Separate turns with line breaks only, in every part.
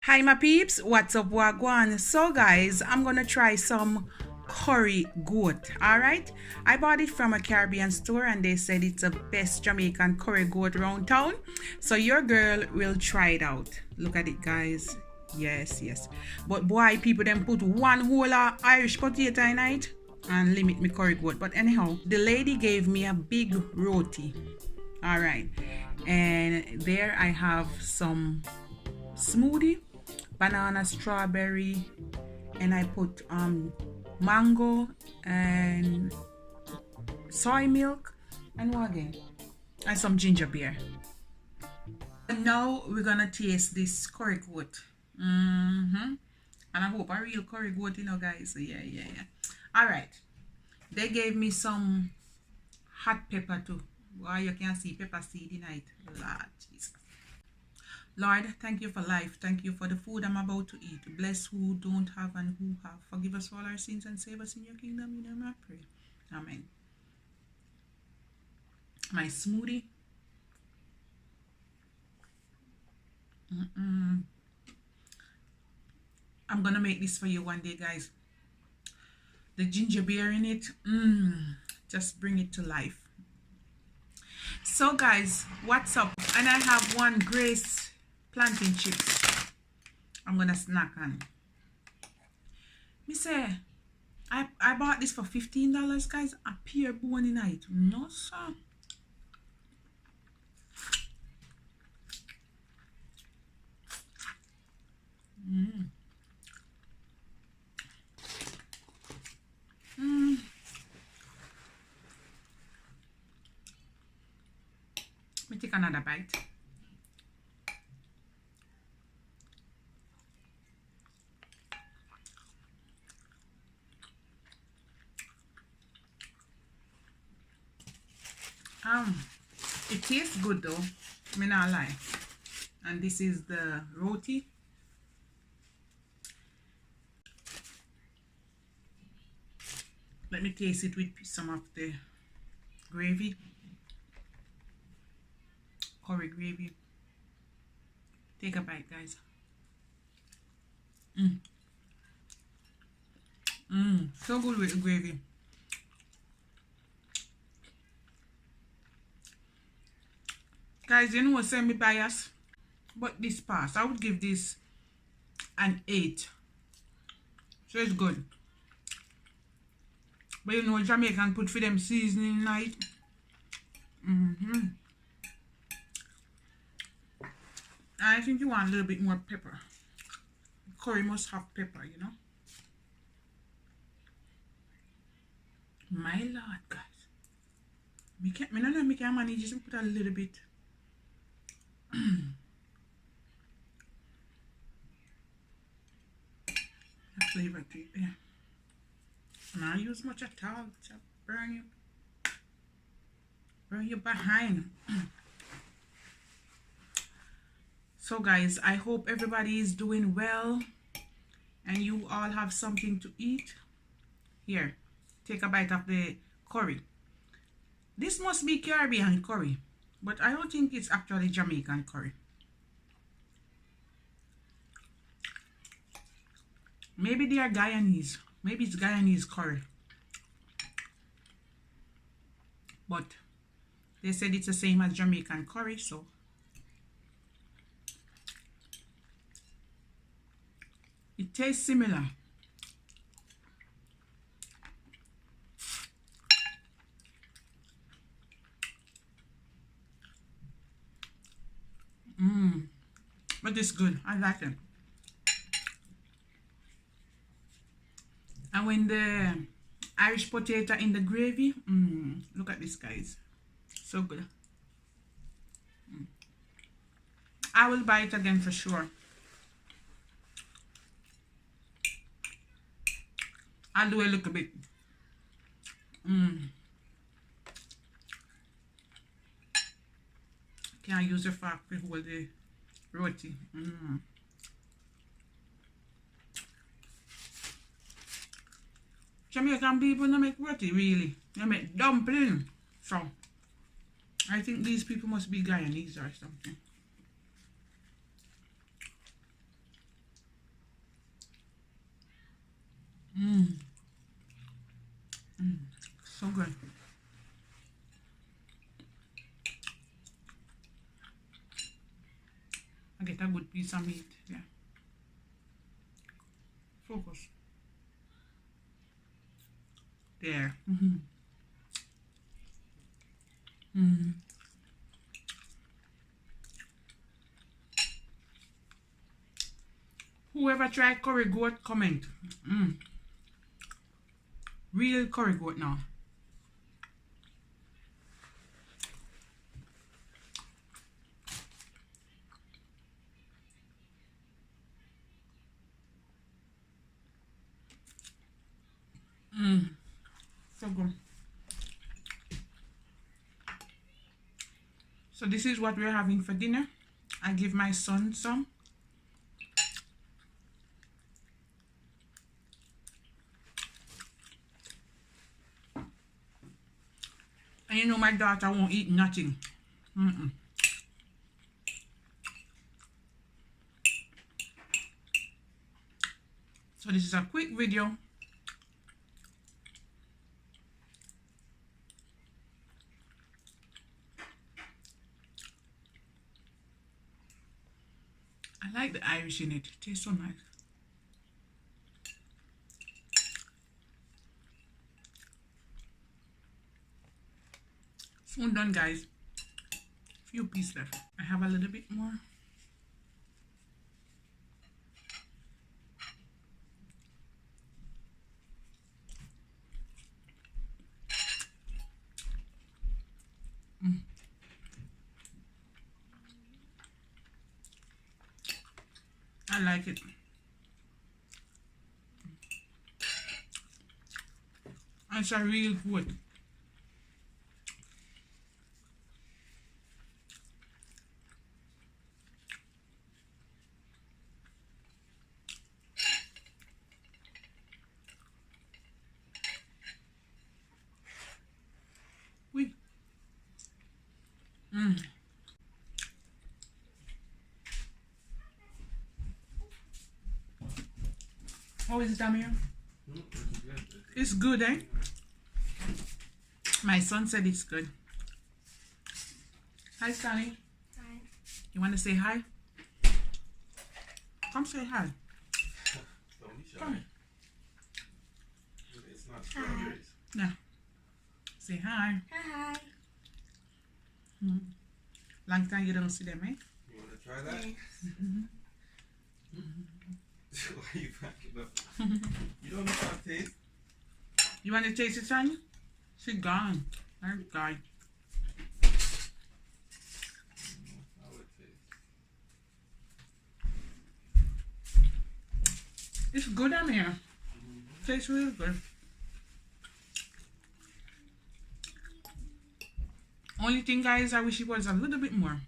Hi my peeps, what's up wagwan? So guys, I'm gonna try some curry goat. Alright, I bought it from a Caribbean store and they said it's the best Jamaican curry goat around town. So your girl will try it out. Look at it guys. Yes. But boy, people then put one whole Irish potato in it and limit me curry goat. But anyhow, the lady gave me a big roti. Alright, and there I have some smoothie, banana, strawberry, and I put mango and soy milk and what again, and some ginger beer. And now we're gonna taste this curry goat. And I hope a real curry goat, you know guys. Yeah. All right, they gave me some hot pepper too. Wow, you can see pepper seed in it. Lord Jesus. Lord, thank you for life. Thank you for the food I'm about to eat. Bless who don't have and who have. Forgive us all our sins and save us in your kingdom. In your name I pray. Amen. My smoothie. I'm gonna make this for you one day, guys. The ginger beer in it, just bring it to life. So guys, what's up? And I have one Grace plantain chips I'm gonna snack on. Me say I bought this for $15, guys. A pure bone in it. No sir. Let me take another bite. It tastes good though, me not lie. And this is the roti. Let me taste it with some of the gravy, curry gravy. Take a bite, guys. So good with the gravy. Guys, you know what, send me bias, but this pass, I would give this an 8. So it's good. But you know, Jamaican put for them seasoning night. I think you want a little bit more pepper. Curry must have pepper, you know. My lord, guys. Me no know me can manage just put a little bit. A flavor to it there. And I use much at all to burn you behind. So guys, I hope everybody is doing well and you all have something to eat. Here, take a bite of the curry. This must be Caribbean curry, but I don't think it's actually Jamaican curry. Maybe they are Guyanese. Maybe it's Guyanese curry. But they said it's the same as Jamaican curry, so it tastes similar. But it's good. I like it. And when the Irish potato in the gravy, look at this, guys. So good. I will buy it again for sure. I'll do a little bit. Can I use a fork to hold the roti? Jamaican people don't make roti really. They make dumpling. So I think these people must be Guyanese or something. So good. I get a good piece of meat. Yeah. Focus. There. Whoever tried curry goat, comment. Real curry goat now. So good. So this is what we're having for dinner. I give my son some. And you know my daughter won't eat nothing. So this is a quick video. I like the Irish in it. It tastes so nice. Soon done, guys. Few pieces left. I have a little bit more. I like it. It's a real good. We. How is it, Amir? It's good, eh? My son said it's good. Hi, Sonny.
Hi.
You want to say hi? Come say hi.
Don't be shy.
Come.
It's not strawberries.
Yeah. Say hi.
Hi.
Long time you don't see them, eh?
You want to try that? Why are you backing up? You don't know how to taste?
You want to taste it, Sonny? She gone. Thank God.
How it tastes.
It's good, Amir. Tastes really good. Only thing, guys, I wish it was a little bit more.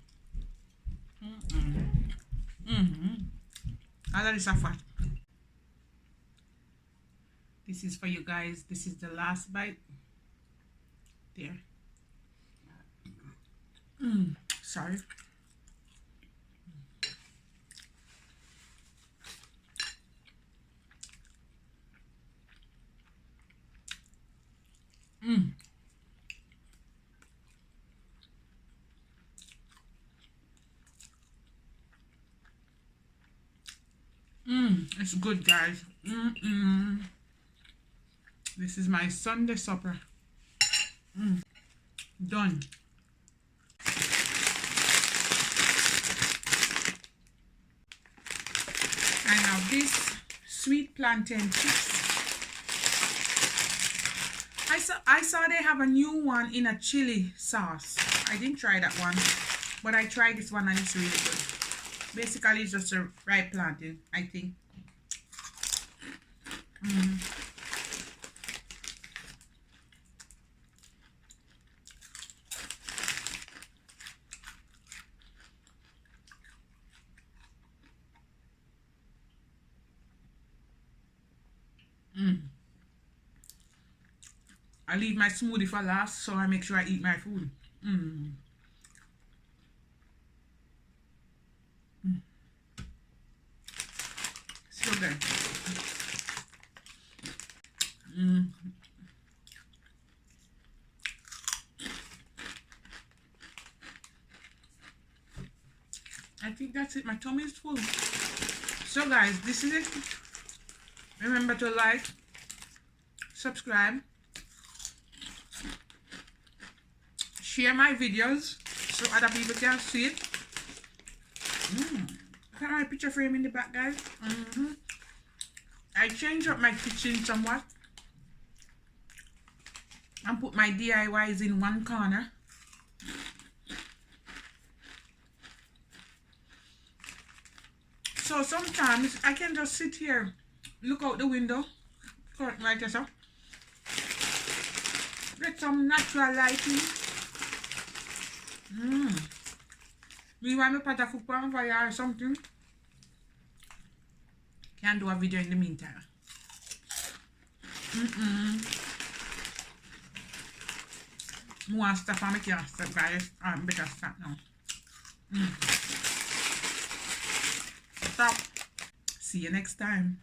I that is a fat. This is for you guys. This is the last bite. There. Sorry. It's good, guys. This is my Sunday supper. Done. I have this sweet plantain chips. I saw they have a new one in a chili sauce. I didn't try that one, but I tried this one and it's really good. Basically, it's just a ripe plantain, I think. I leave my smoothie for last, so I make sure I eat my food. So good. that's it. My tummy is full. So guys, this is it. Remember to like, subscribe, share my videos so other people can see it. Look at my picture frame in the back, guys. I changed up my kitchen somewhat and put my DIYs in one corner. So sometimes I can just sit here, look out the window, like this, get some natural lighting. We want to put a cook on fire or something. Can do a video in the meantime. More stuff I make your stuff, guys. Better stop now. Stop. See you next time.